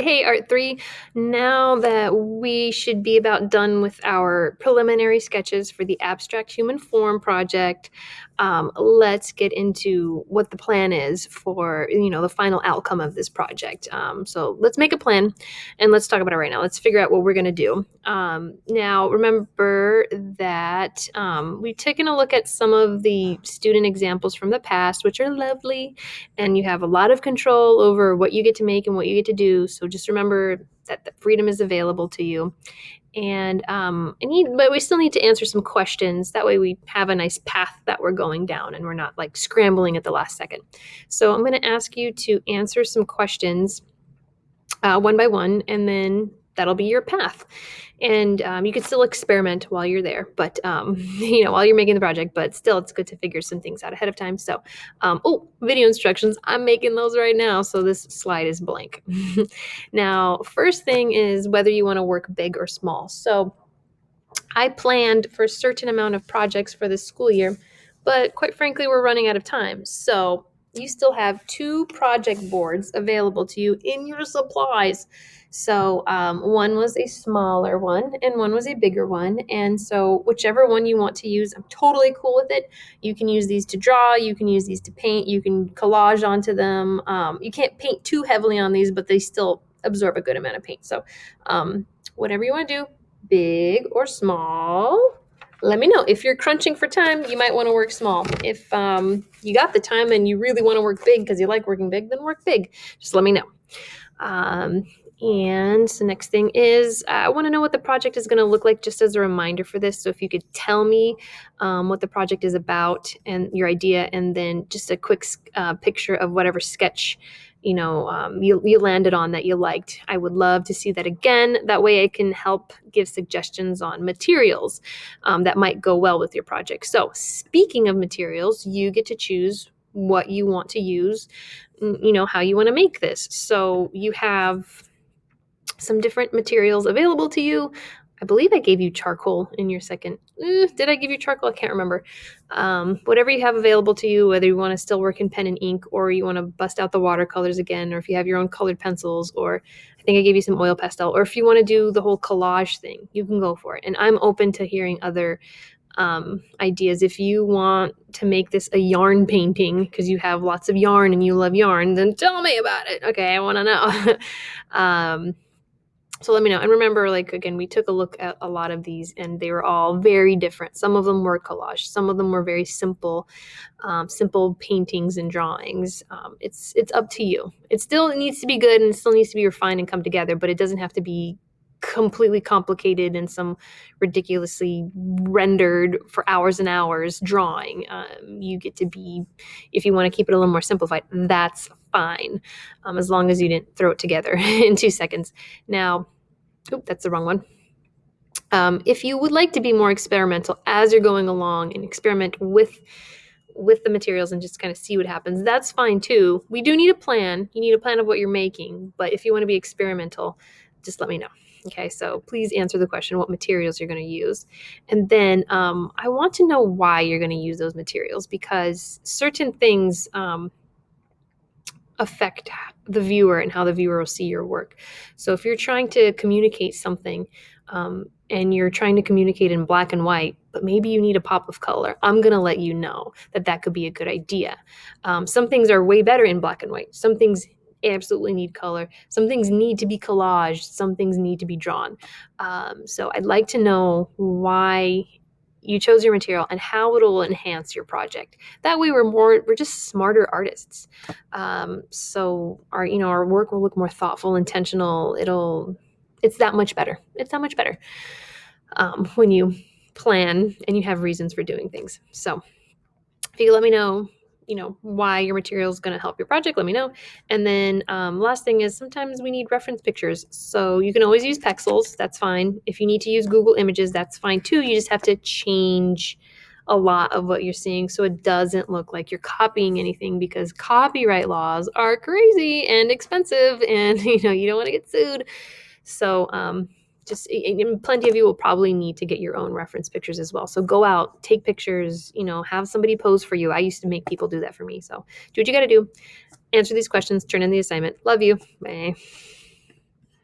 Hey, Art 3, now that we should be about done with our preliminary sketches for the Abstract Human Form project, let's get into what the plan is for, the final outcome of this project. So let's make a plan and let's talk about it right now. Let's figure out what we're going to do. Now, remember that we've taken a look at some of the student examples from the past, which are lovely, and you have a lot of control over what you get to make and what you get to do. So just remember that the freedom is available to you. And but we still need to answer some questions. That way we have a nice path that we're going down and we're not like scrambling at the last second. So I'm going to ask you to answer some questions one by one, and then that'll be your path. And you can still experiment while you're there, but while you're making the project, but still it's good to figure some things out ahead of time. So, video instructions, I'm making those right now. So this slide is blank. Now, first thing is whether you want to work big or small. So I planned for a certain amount of projects for this school year, but quite frankly, we're running out of time. So you still have 2 project boards available to you in your supplies. So one was a smaller one and one was a bigger one. And so whichever one you want to use, I'm totally cool with it. You can use these to draw, you can use these to paint, you can collage onto them. You can't paint too heavily on these, but they still absorb a good amount of paint. So whatever you want to do, big or small, let me know. If you're crunching for time, you might want to work small. If you got the time and you really want to work big because you like working big, then work big. Just let me know. And the next thing is I want to know what the project is going to look like, just as a reminder for this. So if you could tell me what the project is about and your idea, and then just a quick picture of whatever sketch you landed on that you liked. I would love to see that again. That way I can help give suggestions on materials that might go well with your project. So speaking of materials, you get to choose what you want to use, how you want to make this. So you have some different materials available to you. I believe I gave you charcoal in your second. Did I give you charcoal? I can't remember. Whatever you have available to you, whether you want to still work in pen and ink or you want to bust out the watercolors again, or if you have your own colored pencils, or I think I gave you some oil pastel, or if you want to do the whole collage thing, you can go for it. And I'm open to hearing other ideas. If you want to make this a yarn painting because you have lots of yarn and you love yarn, then tell me about it. Okay, I want to know. So let me know. And remember, again, we took a look at a lot of these and they were all very different. Some of them were collage. Some of them were very simple paintings and drawings. It's up to you. It still needs to be good and it still needs to be refined and come together, but it doesn't have to be completely complicated and some ridiculously rendered for hours and hours drawing. You get to be, if you want to keep it a little more simplified, that's fine, as long as you didn't throw it together in 2 seconds. Now, that's the wrong one. If you would like to be more experimental as you're going along and experiment with the materials and just kind of see what happens, that's fine too. We do need a plan. You need a plan of what you're making, but if you want to be experimental, just let me know. Okay, so please answer the question, what materials you're going to use. And then I want to know why you're going to use those materials, because certain things affect the viewer and how the viewer will see your work. So if you're trying to communicate something and you're trying to communicate in black and white, but maybe you need a pop of color, I'm going to let you know that could be a good idea. Some things are way better in black and white. Some things absolutely need color. Some things need to be collaged. Some things need to be drawn. So I'd like to know why you chose your material and how it'll enhance your project. That way we're just smarter artists. So our work will look more thoughtful, intentional. It's that much better. It's that much better when you plan and you have reasons for doing things. So if you let me know, why your material is going to help your project, let me know. And then last thing is sometimes we need reference pictures. So you can always use Pexels. That's fine. If you need to use Google Images, that's fine too. You just have to change a lot of what you're seeing so it doesn't look like you're copying anything, because copyright laws are crazy and expensive and you don't want to get sued. So plenty of you will probably need to get your own reference pictures as well. So go out, take pictures, have somebody pose for you. I used to make people do that for me. So do what you got to do. Answer these questions, turn in the assignment. Love you. Bye.